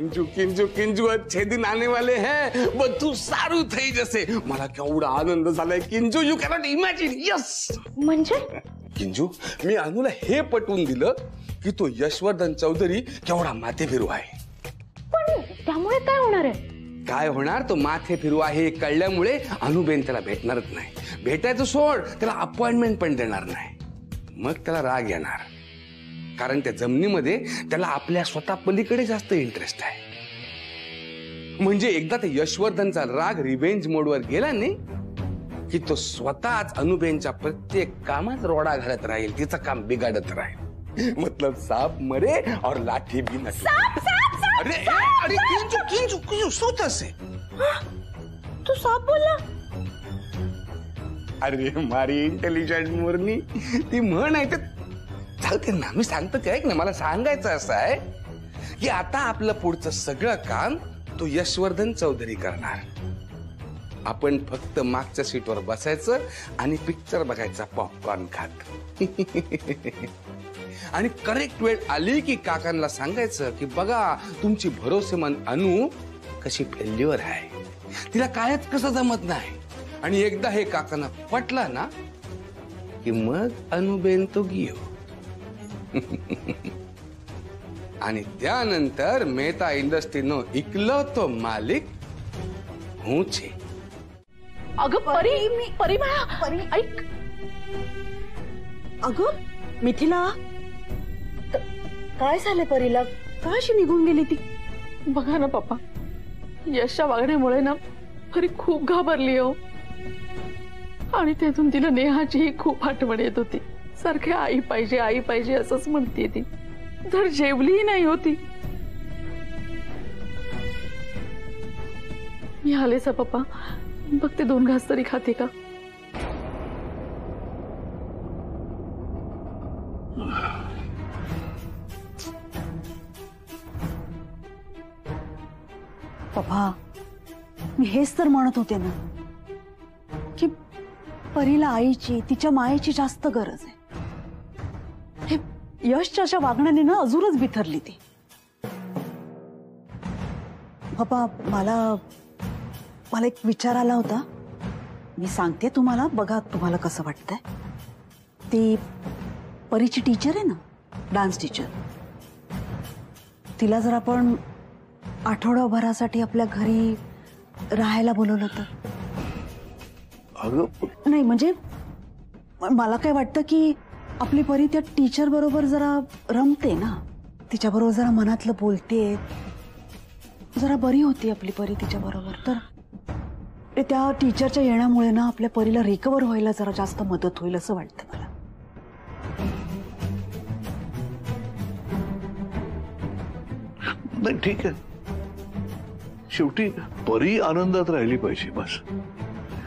किंजू किंजू किंजू अच्छे दिन आने वाले हैं, बधु सारू थई जसे. मला केवढा आनंद झालाय किंजू, यू कॅनॉट इमॅजिन. यस. म्हणजे किंजू, मी अनुला हे पटवून दिलं की तो यशवर्धन चौधरी केवढा माथे फिरू आहे. पण त्यामुळे काय होणार आहे? काय होणार, तो माथे फिरू आहे कळल्यामुळे अनुबेन त्याला भेटणारच नाही. भेटायचं सोड, त्याला अपॉइंटमेंट पण देणार नाही. मग त्याला राग येणार, कारण त्या जमिनीमध्ये त्याला आपल्या स्वतः पलीकडे जास्त इंटरेस्ट आहे. म्हणजे एकदा ते यशवर्धनचा राग रिवेंज मोडवर गेला नाही की तो स्वतःच अनुबेनच्या प्रत्येक कामात रोडा घालत राहील, तिचं काम बिघाडत राहील. मतलब सांप मरे और लाठी भी न टूटे. अरे अरे किंजू किंजू किंजू सोचस है. तू सांप बोलला? अरे मारी इंटेलिजंट मुरनी, ती म्हण आहे. चालते ना, मी सांगतो ते ऐक ना. मला सांगायचं असं आहे की आता आपलं पुढचं सगळं काम तो यशवर्धन चौधरी करणार. आपण फक्त मागच्या सीटवर बसायचं आणि पिक्चर बघायचा पॉपकॉर्न खात. आणि करेक्ट वेळ आली की काकांना सांगायचं की बघा तुमची भरोसेमंद अनु कशी फेल्युअर आहे, तिला कायच कसं जमत नाही. आणि एकदा हे काकांना पटला ना की मग अनुबेन तो गियो. आणि त्यानंतर मेहता इंडस्ट्रीनो इकलो तो मालिक हूच आहे. अगं परी परी ऐक. अगं मिथिला, काय झालं परीला? का अशी निघून गेली ती? बघा ना पप्पा, यशच्या वागण्यामुळे ना परी खूप घाबरली हो. आणि त्यातून तिला नेहाचीही खूप आठवण येत होती. सारखे आई पाहिजे असंच म्हणते ती. तर जेवलीही नाही होती. मी आले सा पप्पा, बघते 2 घास तरी खाते का. पप्पा, मी हेच तर म्हणत होते ना की परीला आईची, तिच्या मायेची जास्त गरज आहे. हे यशच्या अशा वागण्याने ना अजूनच बिथरली ती. पप्पा, मला एक विचार आला होता. मी सांगते तुम्हाला, बघा तुम्हाला कसं वाटतंय. ती परीची टीचर आहे ना, डान्स टीचर, तिला जर आपण आठवडाभरासाठी आपल्या घरी राहायला बोलवलं तर? नाही म्हणजे मला काय वाटतं की आपली परी त्या टीचर बरोबर जरा रमते ना, तिच्या बरोबर जरा मनातलं बोलते, जरा बरी होती आपली परी तिच्या बरोबर. तर त्या टीचरच्या येण्यामुळे ना आपल्या परीला रिकवर व्हायला जरा जास्त मदत होईल असं वाटतं मला. नाही ठीक आहे, शेवटी परी आनंदात राहिली पाहिजे बस.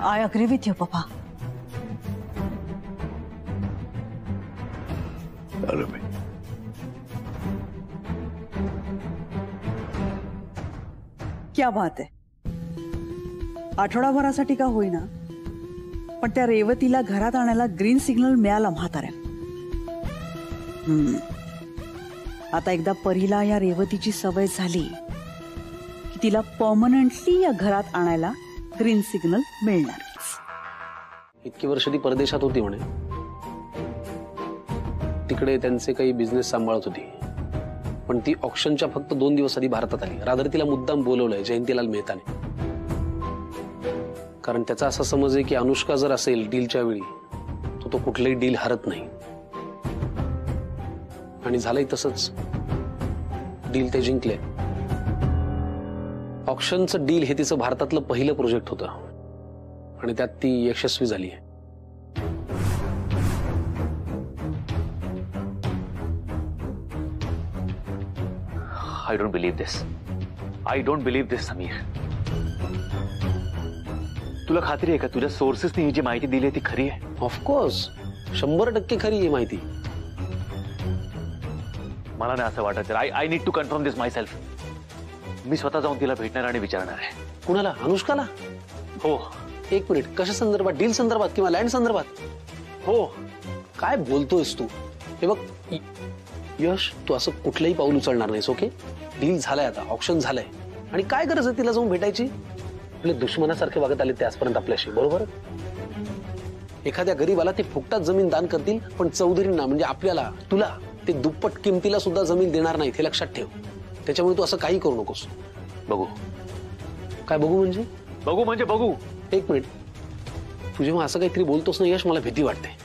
आय अग्री विथ यू पप्पा. अरे भाई, क्या बात आहे. आठवडाभरासाठी का होईना पण त्या रेवतीला घरात आणायला ग्रीन सिग्नल मिळाला म्हाताऱ्या. आता एकदा परीला या रेवतीची सवय झाली की तिला परमनंटली या घरात आणायला ग्रीन सिग्नल मिळणार. इतकी वर्ष ती परदेशात होती म्हणे, तिकडे त्यांचे काही बिझनेस सांभाळत होती. पण ती ऑक्शनच्या फक्त 2 दिवस आधी भारतात आली. रादर तिला मुद्दाम बोलवलंय जयंतीलाल मेहताने. कारण त्याचा असा समज आहे की अनुष्का जर असेल डीलच्या वेळी तो कुठलंही डील हरत नाही. आणि झालंय तसंच, डील ते जिंकले. ऑक्शनचं डील हे तिचं भारतातलं पहिलं प्रोजेक्ट होतं आणि त्यात ती यशस्वी झाली आहे. I don't believe this. I don't believe this, Sameer. तुला खात्री आहे का तुझ्या सोर्सेसनी ही जी माहिती दिली आहे ती खरी आहे? ऑफकोर्स 100% खरी आहे माहिती. मला नाही असं वाटत. I need to confirm this myself. मी स्वतः जाऊन तिला भेटणार आणि विचारणार आहे. कुणाला? अनुष्काला? हो. 1 मिनिट, कशा संदर्भात? डील संदर्भात किंवा लँड संदर्भात? हो. काय बोलतोयस तू? हे बघ, यश, तू असं कुठलंही पाऊल उचलणार नाहीस, ओके? डील झालाय, आता ऑप्शन झालंय, आणि काय गरज आहे तिला जाऊन भेटायची? आपले दुश्मनासारखे वागत आले ते आजपर्यंत आपल्याशी, बरोबर? एखाद्या गरीबाला ते फुकटात जमीन दान करतील, पण चौधरींना म्हणजे आपल्याला, तुला ते दुप्पट किमतीला सुद्धा जमीन देणार नाहीत, हे लक्षात ठेव. त्याच्यामुळे तू असं काही करू नकोस. बघू. काय बघू म्हणजे? बघू म्हणजे बघू. एक मिनिट, तू जेव्हा असं काहीतरी बोलतोस ना यश, मला भीती वाटते.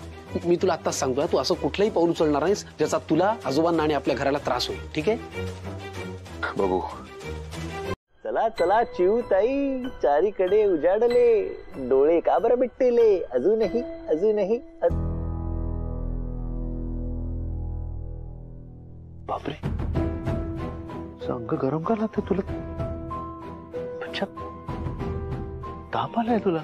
मी तुला आत्ताच सांगतोय, तू असं कुठलंही पाऊल उचलणार नाहीस ज्याचा तुला, आजोबांना आणि आपल्या घराला त्रास होईल, ठीक आहे? बघू. चला चला चिवताई, चारीकडे उजाडले, डोळे का बरं मिटले, अजूनही अजूनही बापरे, अंग गरम का लागतं तुला? अच्छा, ताप आलाय तुला?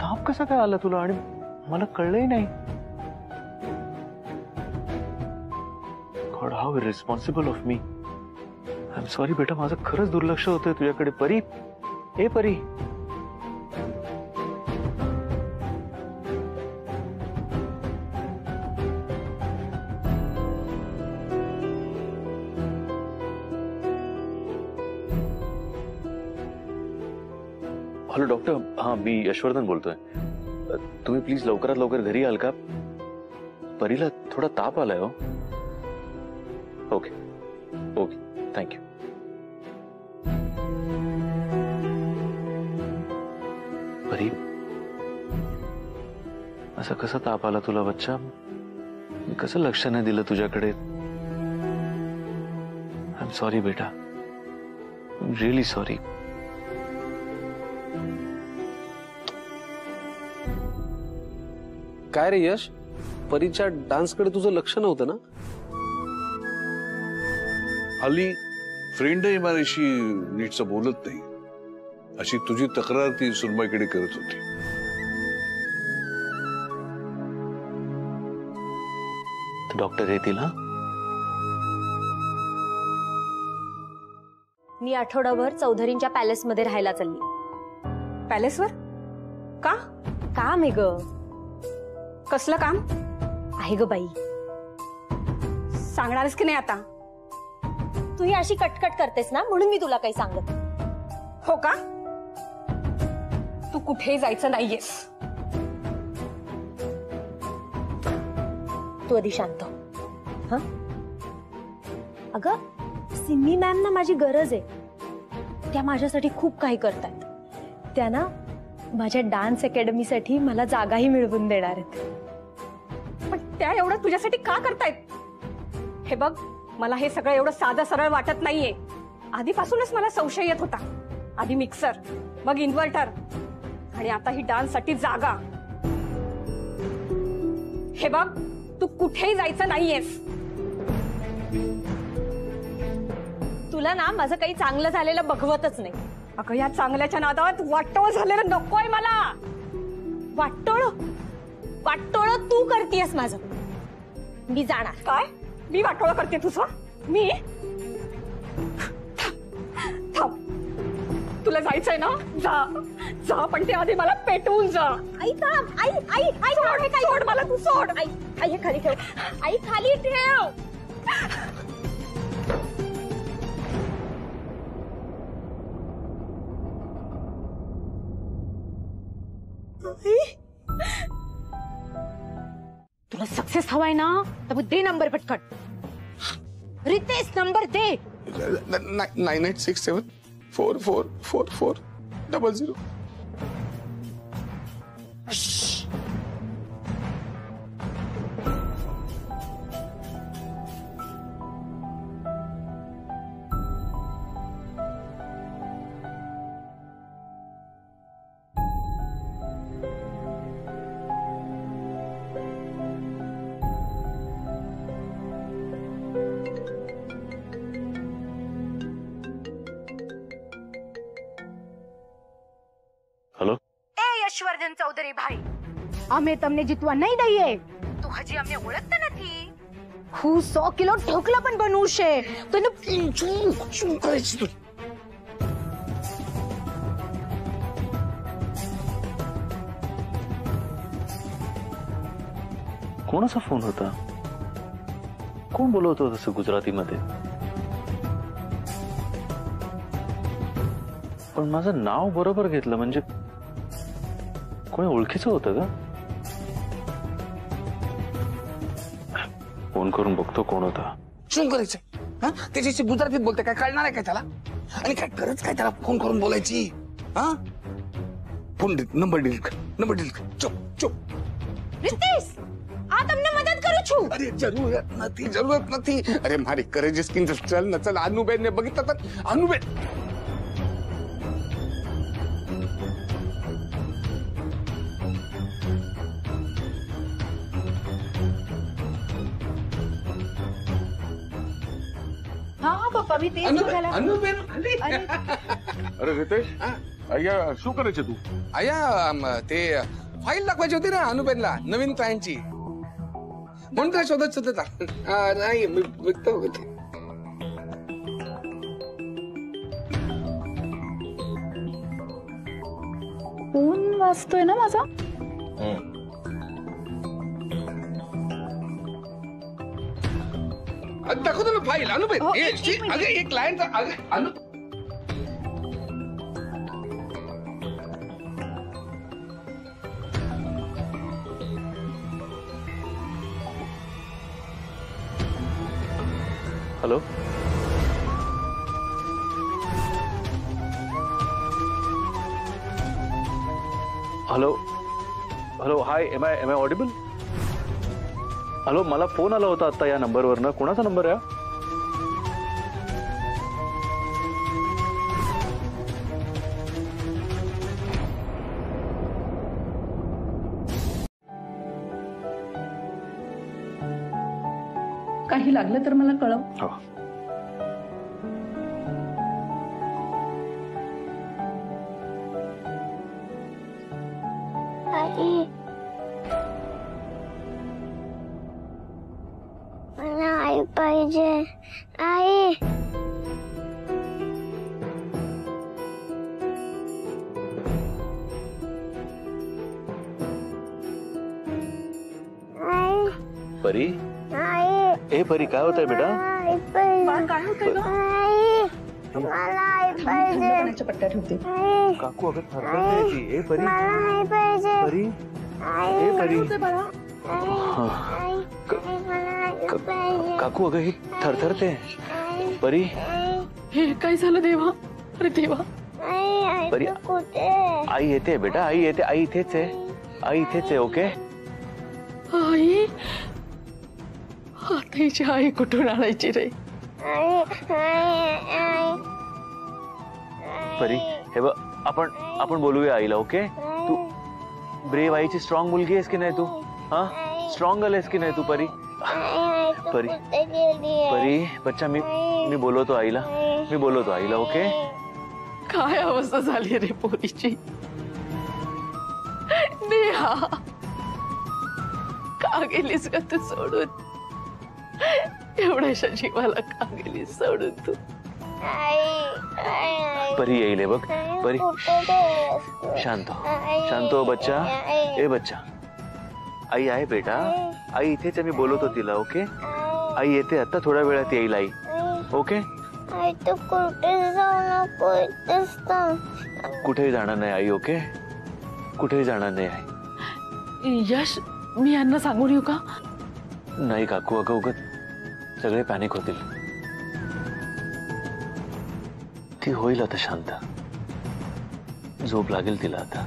ताप कसा काय आला तुला आणि मला कळलंही नाही? God, how responsible of me. I am sorry बेटा, माझं खरंच दुर्लक्ष होतंय तुझ्याकडे. परी, ए परी. हॅलो डॉक्टर, हा मी यशवर्धन बोलतोय. तुम्ही प्लीज लवकरात लवकर घरी याल का? परीला थोडा ताप आलाय हो. Okay okay, thank you. परी, असा कसा ताप आला तुला बच्चा? कसं लक्ष नाही दिलं तुझ्याकडे? आय एम सॉरी बेटा, रिअली सॉरी. काय रे यश, परीच्या डान्सकडे तुझं लक्ष नव्हतं ना? हल्ली फ्रेंडही माझ्याशी नीटचं बोलत नाही, अशी तुझी तक्रार ती सुनबाईकडे करत होती. डॉक्टर येतील हा? मी आठवडाभर चौधरींच्या पॅलेसमध्ये राहायला चालली. पॅलेसवर? का? काम आहे ग. कसलं काम आहे ग बाई? सांगणारच की नाही आता? तू ही अशी कटकट करतेस ना, म्हणून मी तुला काही सांगत. हो का? तू कुठेही जायचं नाहीयेस. तू आधी शांत हो. हा, अगं सिम्मी मॅम ना माझी गरज आहे. त्या माझ्यासाठी खूप काही करतायत. त्या ना माझ्या डान्स अकॅडमीसाठी मला जागाही मिळवून देणार आहेत. पण त्या एवढं तुझ्यासाठी का करतायत? हे बघ, मला हे सगळं एवढं साधं सरळ वाटत नाहीये. आधीपासूनच मला संशय येत होता. आधी मिक्सर, मग इन्व्हर्टर, आणि आता ही डान्स साठी जागा. हे बघ, तू कुठेही जायचं नाहीयेस. तुला ना माझं काही चांगलं झालेलं बघवतच नाही. अगं, या चांगल्याच्या नादात वाटोळ झालेलं नकोय मला. वाटोळ वाटोळ तू करतेस माझं. मी जाणार. काय? मी वाटोळ करते तुझं? मी? थांब, तुला जायचंय ना? जा जा, पण ते आधी मला पेटवून जा. आई थांब. आई आई आई सोड, सोड मला, तू सोड. आई आई खाली ठेव. आई खाली ठेव. तुला सक्सेस हवाय ना, तर मग दे नंबर पटकन. रितेश, नंबर दे. 9867444400. हेलो, ए યશવર્ધન ચૌધરી ભાઈ, અમે તમને જીતવા નહીં દઈએ. તું હજી અમને ઓળખતા નથી. હું 100 કિલો ઢોકલા પણ બનવું છે. તો એને શું કરે છે તું? कोणाचा फोन होता? कोण बोलवत होतं तसं गुजरातीमध्ये? पण माझं नाव बरोबर घेतलं म्हणजे कोणी ओळखीचं होतं का? फोन करून बघतो कोण होता. शून करायचं हा? त्याच्याशी गुजरातीत बोलते, काय कळणार आहे काय त्याला? आणि काय गरज काय त्याला फोन करून बोलायची? हा फोन नंबर डिलीट कर, नंबर डिलीट कर. चुप चुप. रितेश, आ તમને મદદ કરું છું. अरे जरूरत નથી. अरे मारी करेजी स्किन चल ना चल. अनुबेन ने बघितलं तर अनुबेन હા પપ્પા બી તેજ બોલાલા. अनुबेन आली. अरे रितेश अय्या શું કરે છે તું? आया ते फाईल दाखवायची होती ना अनुबेनला नवीन क्लायंटची, म्हणून काय शोधत होता. नाही मी बघतो होते. फोन वाजतोय ना माझा. दाखवतो ना फाईल अनुबेन. अगं एक client Anu hello hello hello hi am I audible? Hello मला फोन आला होता आता या नंबरवरनं. कोणाचा नंबर आहे? काही लागलं तर मला कळव. हो आई मला आई पाहिजे. आई आई परी. आई ए परी काय होत आहे बेटा? आई पाहिजे. काय होतंय ग? आई मला आई पाहिजे. पाण्याच्या पट्ट्या ठेवते. आई काकू अगं थरथरते ती. ए परी मला आई पाहिजे. परी आई ए परी बाळा आई मला आई पाहिजे. काकू अगं ही थरथरते. परी हे काय झालं देवा? अरे देवा. आई आई परी तू कुठे? आई येते बेटा, आई येते. आई इथेच आहे, आई इथेच आहे. ओके आई आता हिची आई कुठून आणायची रे? आई आई आई परी हे बघ आपण बोलूया आईला. ओके तू ब्रेव आईची स्ट्रॉंग मुलगी आहेस की नाही तू? हा स्ट्रॉंग आहेस की नाही तू परी? परी परी बच्चा मी बोलवतो आईला. मी बोलवतो आईला. ओके काय अवस्था झाली रे पोरीची? नेहा का गेलीस का तू सोडून? एवढ्याशा जीवाला का गेलीस सोडून तू? परी येईल बघ. परी शांत हो बच्चा. ए बच्चा आई आहे बेटा. आई इथेच आहे. मी बोलवतो तिला. ओके आई येते आता थोड्या वेळात येईल आई. ओके आई तू कुठे जाऊ नको. इथेच थांब. कुठेही जाणार नाही आई. ओके कुठेही जाणार नाही आई. यश मी यांना सांगून येऊ का? नाही काकू अगं उगत सगळे पॅनिक होतील. ती होईल आता शांत. झोप लागेल तिला आता.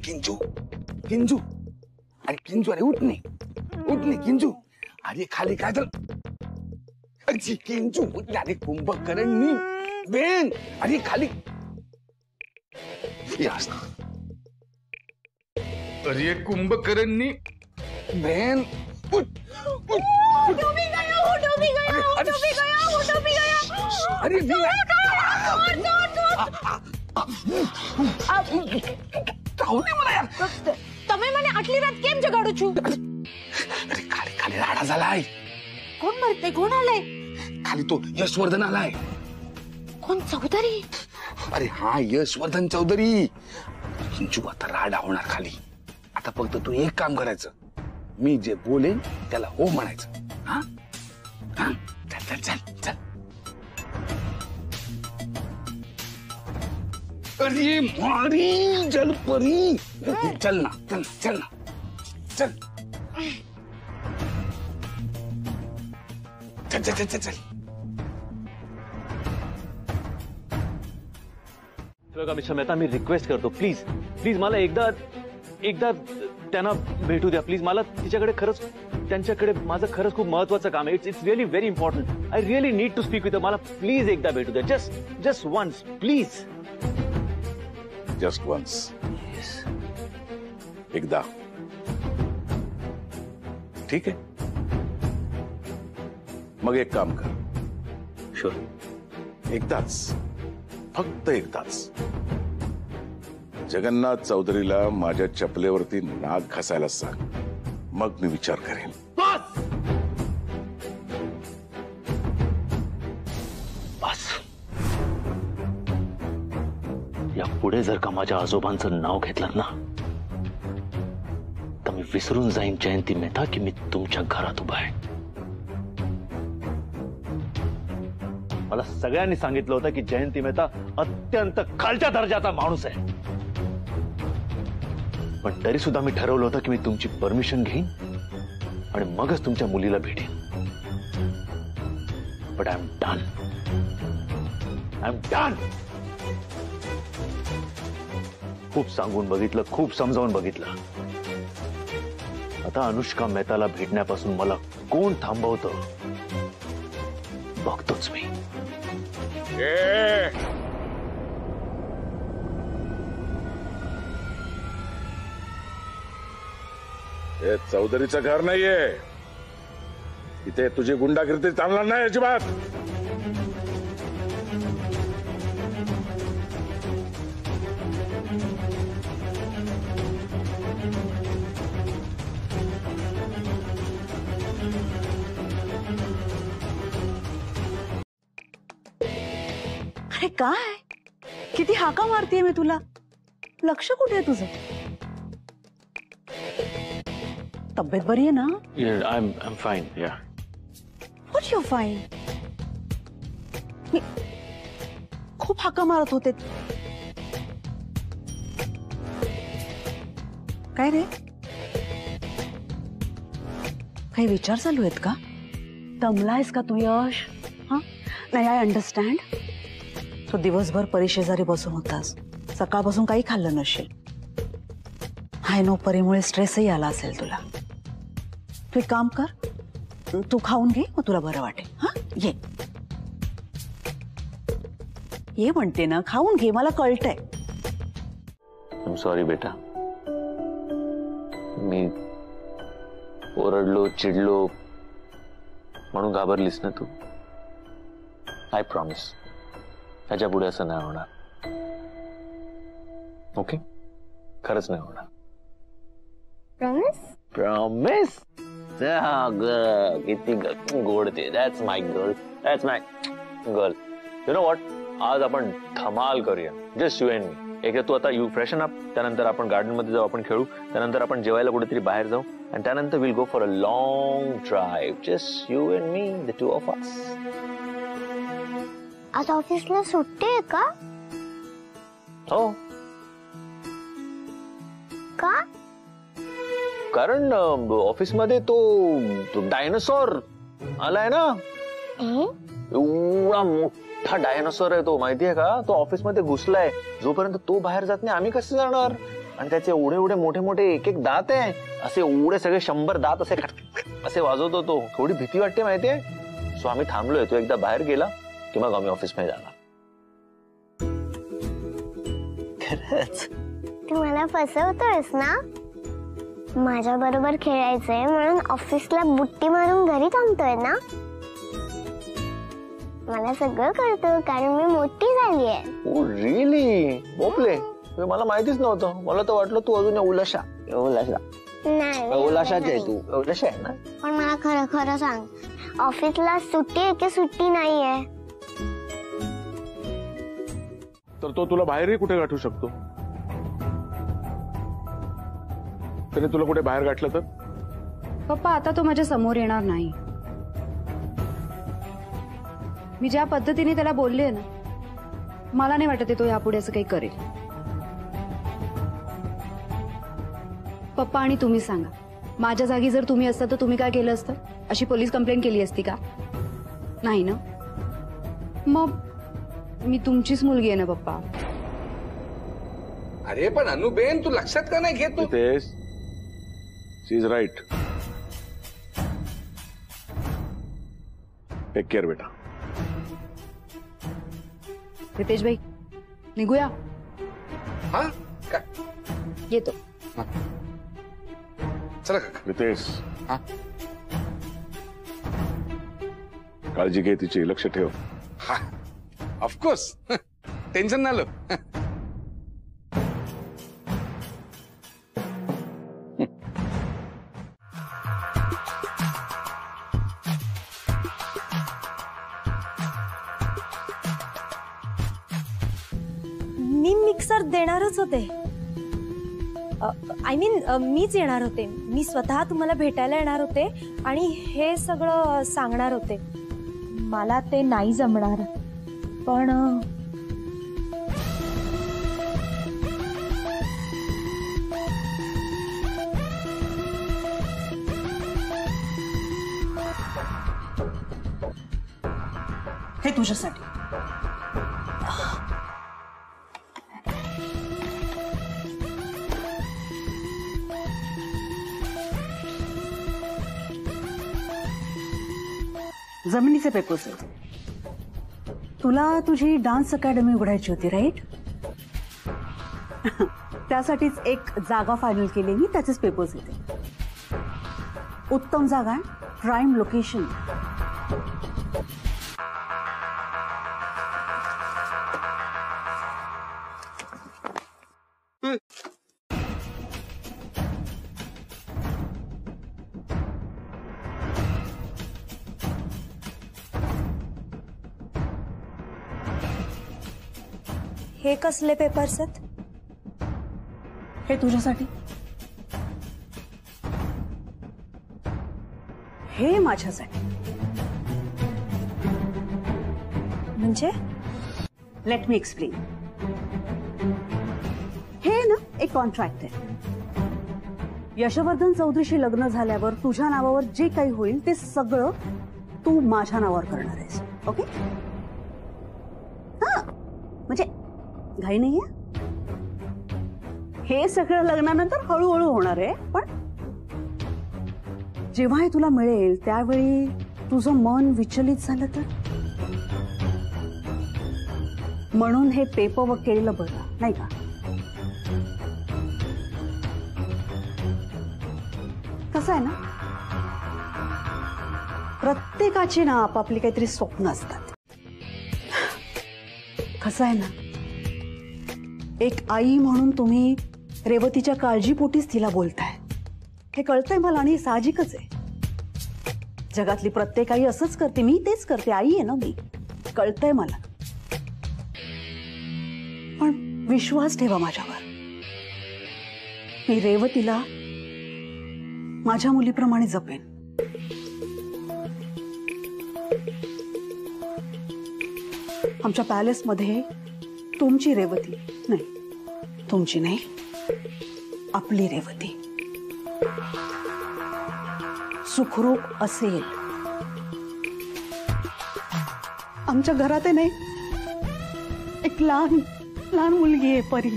किंजू किंजू अरे किंजू अरे उठ नाही किंजू. अरे खाली काय झालं? अरे किंजू उठ. अरे कुंभकर्णी बेन. अरे खाली अरे कुंभकर्णी बहन अरे તમે મને આટલી રાત કેમ જગાડો છો? अरे खाली खाली राडा झालाय. કોણ મરતે? કોણ આલે? खाली तो यशवर्धन आलाय. કોણ? ચૌધરી? अरे हा यशवर्धन चौधरी. हिंचू आता राडा होणार खाली. आता फक्त तू एक काम करायचं, मी जे बोलेन त्याला हो म्हणायचं. हा हा चल चल चल चल. अरे मारी जलपरी, चल ना चल ना चल ना चल चल चल चल चल चल. बघा मिस्टर मेहता, मी रिक्वेस्ट करतो, प्लीज प्लीज मला एकदा एकदा त्यांना भेटू द्या प्लीज. मला तिच्याकडे खरंच, त्यांच्याकडे माझं खरंच खूप महत्वाचं काम आहे. It's really very important. I really need to speak with. मला प्लीज एकदा भेटू द्या. Just once please. Just once. एकदा ठीक आहे. मग एक काम कर. शुअर. एकदाच, फक्त एकदाच जगन्नाथ चौधरीला माझ्या चपलेवरती नाक घासायला सांग. मग मी विचार करेन. बस. या पुढे जर का माझ्या आजोबांचं नाव घेतलं ना, तर मी विसरून जाईन जयंती मेहता की मी तुमच्या घरात उभा आहे. मला सगळ्यांनी सांगितलं होतं की जयंती मेहता अत्यंत खालच्या दर्जाचा माणूस आहे, पण तरी सुद्धा मी ठरवलं होतं की मी तुमची परमिशन घेईन आणि मगच तुमच्या मुलीला भेटेन. But I am done. I am done. खूप सांगून बघितलं, खूप समजावून बघितलं. आता अनुष्का मेहताला भेटण्यापासून मला कोण थांबवतं बघतोच मी. हे चौधरीचं घर नाहीये. इथे तुझी गुंडागिरी चालणार नाही अजिबात. अरे काय किती हाका मारतीये मी तुला. लक्ष कुठे आहे तुझं? तब्येत बरी आहे ना? I'm fine. Yeah. What you're fine? मी खूप हाका मारत होते. काय रे, काही विचार चालू आहेत का? दमलायस का तू यश? हा नाही, आय अंडरस्टँड. तू दिवसभर परीक्षेजारी बसून होतास, सकाळपासून काही खाल्लं नसेल. हाय नो, परीमुळे स्ट्रेसही आला असेल तुला. तू एक काम कर, तू खाऊन घे, मग तुला बरं वाटेल. हा ये ये म्हणते ना, खाऊन घे, मला कळतंय. I'm sorry बेटा. मी ओरडलो, चिडलो म्हणून घाबरलीस ना तू. आय प्रॉमिस ह्याच्या पुढे असं नाही होणार. ओके? खरंच नाही होणार. प्रॉमिस? प्रॉमिस. किती गोड ते. That's my girl. That's my girl. You know what, आज आपण धमाल करूया. जस्ट यू अँड मी. एक तू आता यू फ्रेशन अप, त्यानंतर आपण गार्डन मध्ये जाऊ, आपण खेळू, त्यानंतर आपण जेवायला कुठेतरी बाहेर जाऊ, आणि त्यानंतर will go for a long drive. Just you and me, the two of us. आज ऑफिसला सुट्टी आहे का? हो. का? कारण ऑफिसमध्ये तो डायनासॉर आलाय ना. एवढा मोठा डायनासॉर आहे तो, माहितीये का? तो ऑफिसमध्ये घुसलाय. जोपर्यंत तो बाहेर जात नाही आम्ही कसे जाणार? आणि त्याचे एवढे एवढे मोठे मोठे एक एक दात आहे, असे एवढे सगळे 100 दात असे असे वाजवतो तो. थोडी भीती वाटते माहितीये. सो आम्ही थांबलोय. तो एकदा बाहेर गेला की मग आम्ही ऑफिसमध्ये जाणार. खरंच? तू मला फसवतोयस ना? माझ्या बरोबर खेळायचंय म्हणून ऑफिसला बुट्टी मारून घरी थांबतोय ना? मला सगळं कळतं कारण मी मोठी झाली आहे. Oh really? बोपले, मला माहितीच नव्हतं. मला तर वाटलं तू अजून उलाशा नाही, उलाशाच आहे तू. उलाशा आहे ना? पण मला खरं खरं सांग, ऑफिसला सुट्टी आहे की सुट्टी नाहीये? तर तो तुला बाहेरही कुठे गाठू शकतो. त्याने तुला कुठे बाहेर गाठलं तर? पप्पा, आता तो माझ्या समोर येणार नाही. मी ज्या पद्धतीने त्याला बोलले ना, मला नाही वाटत तो यापुढे असं काही करेल. पप्पा आणि तुम्ही सांगा, माझ्या जागी जर तुम्ही असता तर तुम्ही काय केलं असतं? अशी पोलीस कंप्लेंट केली असती का? नाही ना. मग मी तुमचीच मुलगी आहे ना पप्पा. अरे पण अनुबेन, तू लक्षात का नाही घेत? तू तेच, शी इज राईट. टेक केअर बेटा. रितेश भाई, निघूया. हा काय येतो. चला काका. रितेश, हा काळजी घे तिची, लक्ष ठेव. हा ऑफकोर्स, टेन्शन नाही लो. मी मिक्सर देणारच होते. आय मीन मीच येणार होते. मी स्वतः तुम्हाला भेटायला येणार होते आणि हे सगळं सांगणार होते. मला ते नाही जमणार. पण हे तुझ्यासाठी. जमिनीचे पेपर्स आहेत. तुला तुझी डान्स अकॅडमी उघडायची होती, राईट? त्यासाठीच एक जागा फायनल केली मी, त्याचेच पेपर्स येते. उत्तम जागा आहे, प्राईम लोकेशन. हे कसले पेपर्स आहेत? हे तुझ्यासाठी. हे माझ्यासाठी. म्हणजे? Let me explain. हे ना एक कॉन्ट्रॅक्ट आहे. यशवर्धन चौधरीशी लग्न झाल्यावर तुझ्या नावावर जे काही होईल ते सगळं तू माझ्या नावावर करणार आहेस. ओके? हा, म्हणजे घाई नाहीये. हे सगळं लग्नानंतर हळूहळू होणार आहे. पण जेव्हा हे तुला मिळेल त्यावेळी तुझं मन विचलित झालं तर? म्हणून हे पेपरवर्क केलेलं बरं, नाही का? कसं आहे ना, प्रत्येकाची ना आपापली काहीतरी स्वप्न असतात. कसं आहे ना, एक आई म्हणून तुम्ही रेवतीच्या काळजीपोटीच तिला बोलताय, हे कळतंय मला आणि साहजिकच आहे. जगातली प्रत्येक आई असंच करते. मी तेच करते, आई आहे ना मी, कळतंय मला. पण विश्वास ठेवा माझ्यावर. मी रेवतीला माझ्या मुलीप्रमाणे जपेन. आमच्या पॅलेसमध्ये तुमची रेवती नाही, तुमची नाही, आपली रेवती सुखरूप असेल. आमच्या घरात नाही एक लहान लहान मुलगी आहे, परी.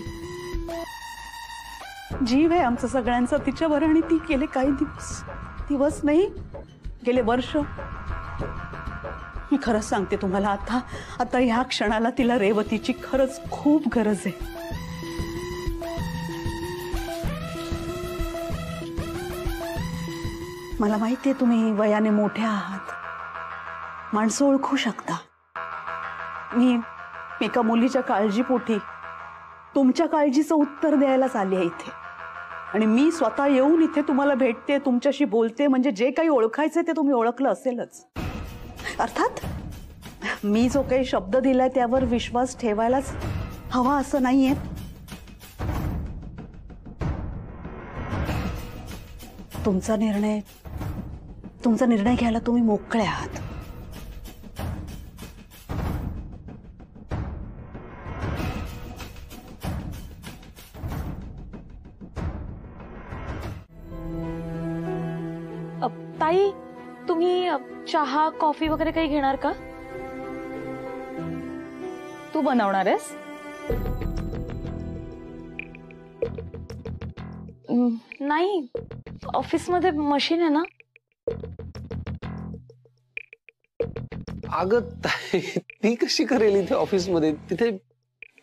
जीव आहे आमचं सगळ्यांचा तिच्यावर. आणि ती गेले काही दिवस नाही, गेले वर्ष. मी खरंच सांगते तुम्हाला, आता ह्या क्षणाला तिला रेवतीची खरंच खूप गरज आहे. मला माहितीये तुम्ही वयाने मोठे आहात, माणसं ओळखू शकता. मी एका मुलीच्या काळजीपोटी तुमच्या काळजीचं उत्तर द्यायलाच आली आहे इथे. आणि मी स्वतः येऊन इथे तुम्हाला भेटते, तुमच्याशी बोलते, म्हणजे जे काही ओळखायचं ते तुम्ही ओळखलं असेलच. अर्थात मी जो काही शब्द दिलाय त्यावर विश्वास ठेवायलाच हवा असं नाहीये. तुमचा निर्णय घ्यायला तुम्ही मोकळे आहात. ताई, तुम्ही चहा कॉफी वगैरे काही घेणार का? तू बनवणार आहेस? नाही, ऑफिसमध्ये मशीन आहे ना. अगं ती कशी करेल इथे ऑफिसमध्ये? तिथे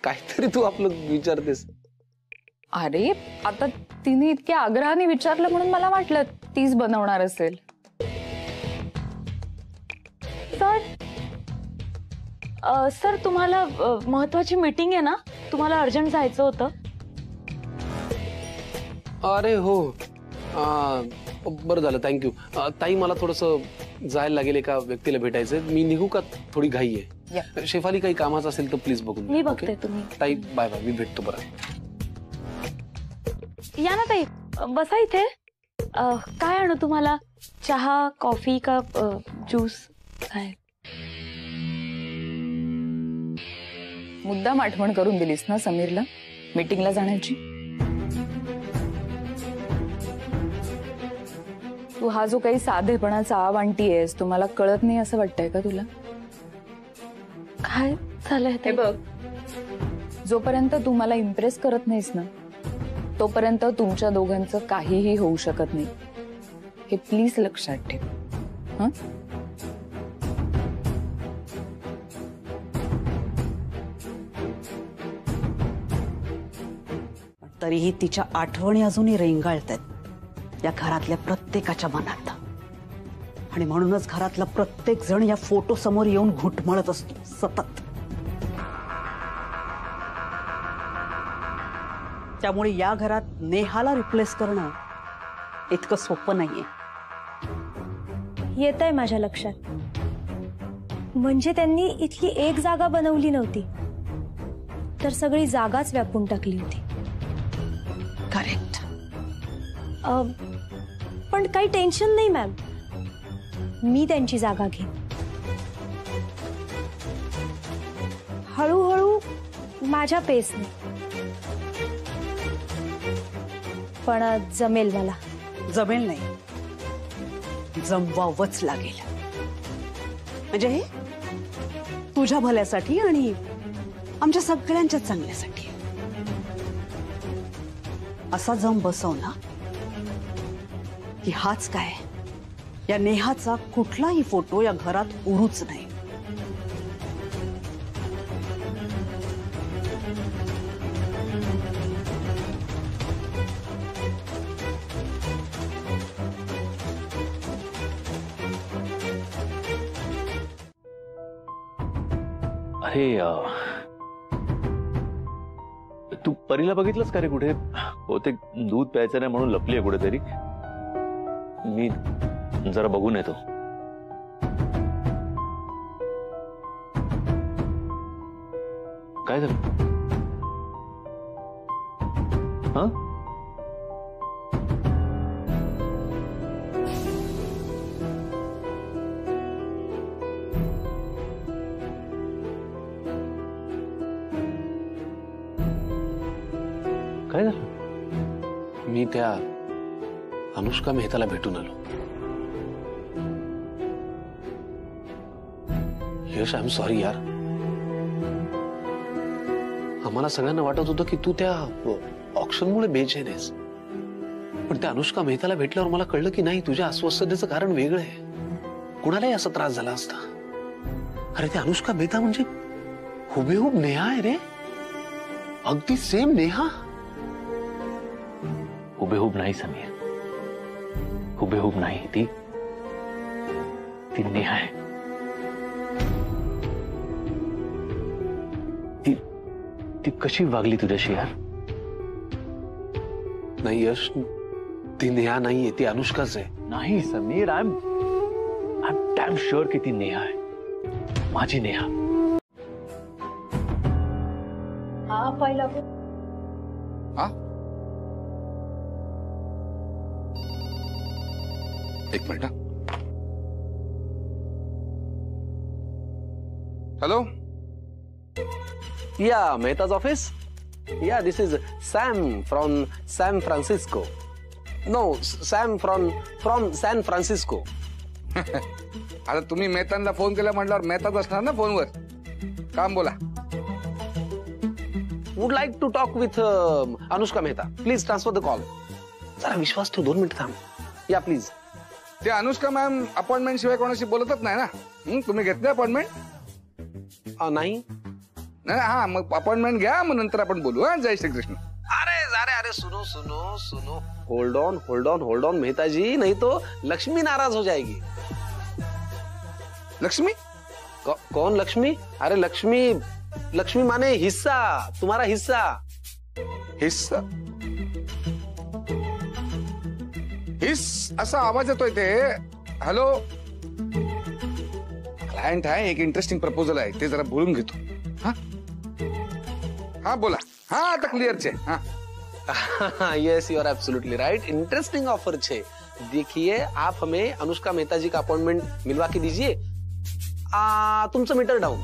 काहीतरी तू आपलं विचारतेस. अरे आता तिने इतक्या आग्रहाने विचारलं म्हणून मला वाटलं तीच बनवणार असेल. सर तुम्हाला महत्वाची मीटिंग आहे ना, तुम्हाला अर्जंट जायचं होतं. अरे हो, बरं झालं, थँक्यू. ताई मला थोडंसं जायला लागेल, एका व्यक्तीला भेटायचं. मी निघू का? थोडी घाई आहे. शेफाली काही कामाचं असेल तर प्लीज बघून मी बघते. तुम्ही ताई बाय बाय, मी भेटतो बरं. या ना ताई, बसा इथे. काय आणू तुम्हाला? चहा कॉफी का ज्यूस? काय मुद्दाम आठवण करून दिलीस ना समीरला मीटिंगला जाण्याची. तू हा जो काही साधेपणाचा आव आणतीयेस तो मला कळत नाही असं वाटतंय का तुला? काय झालंय ते? बघ, जोपर्यंत तू मला इम्प्रेस करत नाहीस ना तोपर्यंत तुमच्या दोघांचं काहीही होऊ शकत नाही. हे प्लीज लक्षात ठेव. हं? तरीही तिच्या आठवणी अजूनही रेंगाळतात या घरातल्या प्रत्येकाच्या मनात. आणि म्हणूनच घरातला प्रत्येक जण या फोटो समोर येऊन घुटमळत असतो सतत. त्यामुळे या घरात नेहाला रिप्लेस करणं इतकं सोपं नाहीये. येत आहे माझ्या लक्षात. म्हणजे त्यांनी इथली एक जागा बनवली नव्हती तर सगळी जागाच व्यापून टाकली होती. करेक्ट. पण काही टेन्शन नाही मॅम, मी त्यांची जागा घेईन. हळूहळू माझ्या पेसने. पण जमेल मला. जमेल नाही, जमवावंच लागेल. म्हणजे हे तुझ्या भल्यासाठी आणि आमच्या सगळ्यांच्या चांगल्यासाठी. असा जम बसव ना की हाच काय, या नेहाचा कुठलाही फोटो या घरात उरूच नाही. अरे तू परीला बघितलंस का रे कुठे? होते दूध प्यायचं नाही म्हणून लपली आहे कुठेतरी. मी जरा बघून येतो. काय झालं? हा, काय झालं? मी त्या अनुष्का मेहताला भेटून आलो. यश, आय एम सॉरी यार. आम्हाला सगळ्यांना वाटत होतं की तू त्या ऑक्शनमुळे बेचैन आहेस, पण त्या अनुष्का मेहताला भेटल्यावर मला कळलं की नाही, तुझ्या अस्वस्थतेचं कारण वेगळं आहे. कुणालाही असा त्रास झाला असता. अरे त्या अनुष्का मेहता म्हणजे हुबेहूब नेहा आहे रे. अगदी सेम नेहा. हुबेहूब नाही समीर, हुबेहूब नाही, ती नेहा आहे. ती कशी वागली तुझ्याशी यार? नाही यश, ती नेहा नाहीये, ती अनुष्काच आहे. नाही Sameer, I am damn sure की ती नेहा आहे, माझी नेहा. हा पहिला हा एक minute. Hello. Yeah, Mehta's office? Yeah, this is Sam from San Francisco. No, Sam from San Francisco. आता तुम्ही मेहतांना फोन केला म्हटल्यावर मेहताच असणार ना फोनवर. काम बोला. Would like to talk with Anushka Mehta. Please transfer the call. जरा विश्वास ठेव, 2 मिनिट थांब. या प्लीज. ते अनुष्का मॅम अपॉइंटमेंट शिवाय कोणाशी बोलतच नाही ना. तुम्ही घेतली अपॉइंटमेंट? नाही. नाही हा, मग अपॉइंटमेंट घ्या, मग नंतर आपण बोलू. हा, जय श्री कृष्ण. अरे सुनो. होल्ड ऑन मेहता जी, नहीं तो लक्ष्मी नाराज हो जाएगी. लक्ष्मी? कौन लक्ष्मी? अरे लक्ष्मी माने हिस्सा, तुम्हारा हिस्सा. हिस्सा? असा आवाज येतोय ते. हॅलो, क्लायंट आहे, एक इंटरेस्टिंग प्रपोजल आहे, ते जरा बोलून घेतो. हाँ बोला. हाँ आता क्लियर छे. हाँ yes, you are absolutely right. Interesting offer छे. देखिए, आप हमें अनुष्का मेहता जी का अपॉइंटमेंट मिलवा के दीजिए. तुमचं मीटर डाऊन.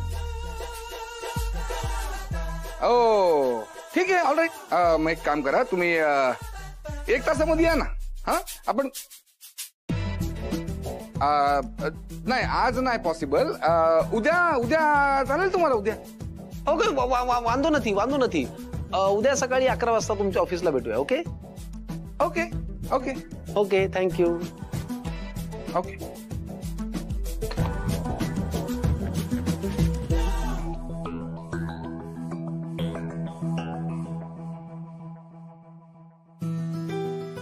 ओ ठीक आहे, ऑलराईट. मग एक काम करा, तुम्ही 1 तासामध्ये या ना. हा आपण नाही, आज नाही पॉसिबल. उद्या चालेल तुम्हाला? उद्या ओके, वांधो नाही. उद्या सकाळी 11 वाजता तुमच्या ऑफिसला भेटूया. Okay okay okay okay, thank you. Okay.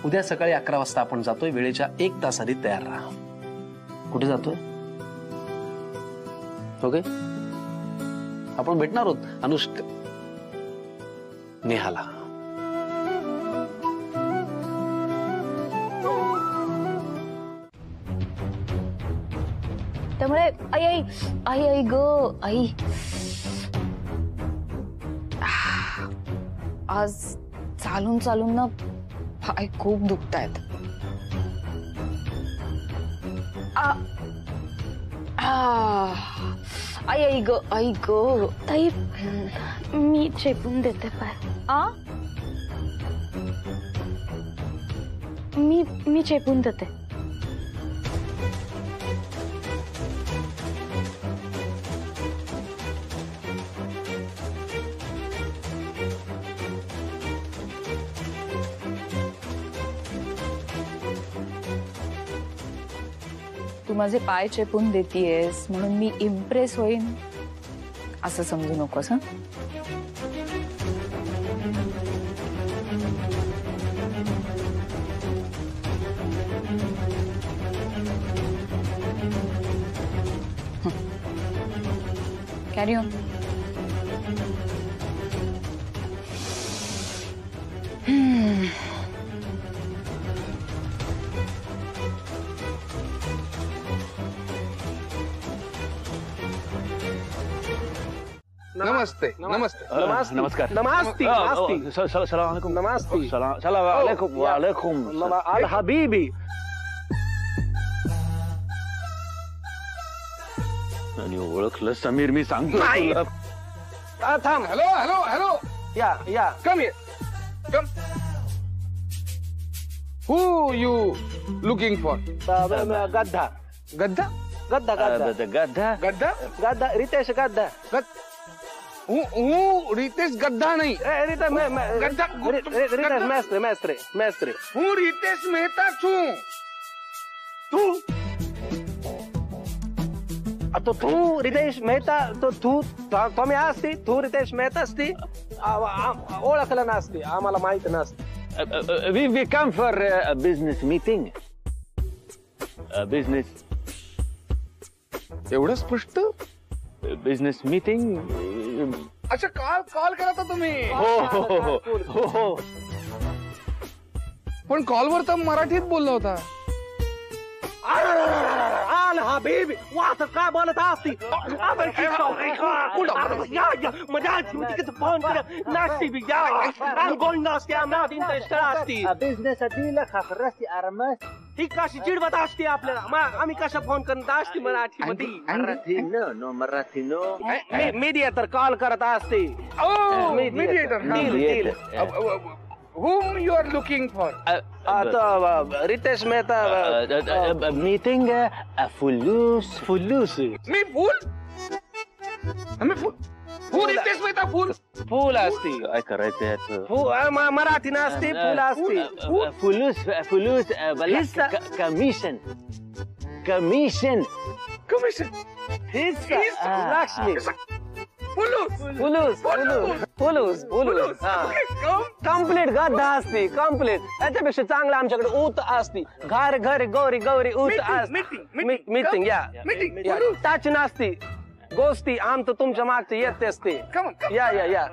उद्या सकाळी 11 वाजता आपण जातोय. वेळेच्या 1 तास आधी तयार राहा. कुठे जातोय? ओके, आपण भेटणार आहोत अनुष्का नेहाला. त्यामुळे आई ग आई, आज चालून ना पाय खूप दुखतायत. आई ग ताई, मी चेपून देते पाय. मी चेपून देते. तू माझे पाय चेपून देतीयस म्हणून मी इम्प्रेस होईन असं समजू नकोस. Carry on. नमस्ते. नमस्ते. नमस्कार. नमस्ते. सलाम अलैकुम. नमस्ते. सलाम अलैकुम. वालेकुम अल हबीबी. आणि ओळखलं समीर, मी सांगतो तुला. थांब. हॅलो. या come here. Come. Who you looking for? गद्दा. गद्दा? गद्दा रितेश गद्दा. रितेश गद्दा नाही. रितेश मेस्त्रे. હું रितेश मेहता છું. तू रितेश मेहता, तू तुम्ही असती, तू रितेश मेहता असती, ओळखलं नसती, आम्हाला माहित नसतं. We come for a business meeting. Business एवढं स्पष्ट? Business meeting. अच्छा, कॉल करा तर तुम्ही. हो. पण कॉलवर तर मराठीत बोलला होता. बेबी वाच काय बोलत असती फोन बिझनेस ही कशी चिडवत असते आपल्याला. आम्ही कशा फोन करत असते मराठी मध्ये. मीडिएटर कॉल करत असते. Whom you are looking for? Ritesh Mehta. Meeting फुल्लूस. मी full? Full Ritesh Mehta full? Full असते. काय करायचं याचं? मराठी नसते फुल असते. फुल्लूस कमिशन. लक्ष्मी कम्प्लीट गद्दा असते. कम्प्लीट याच्यापेक्षा चांगलं आमच्याकडे ऊत असते. घर गौरी ऊत असते. मीटिंग या टाच नसती. गोष्टी आमचं तुमच्या मागचं येत असते. या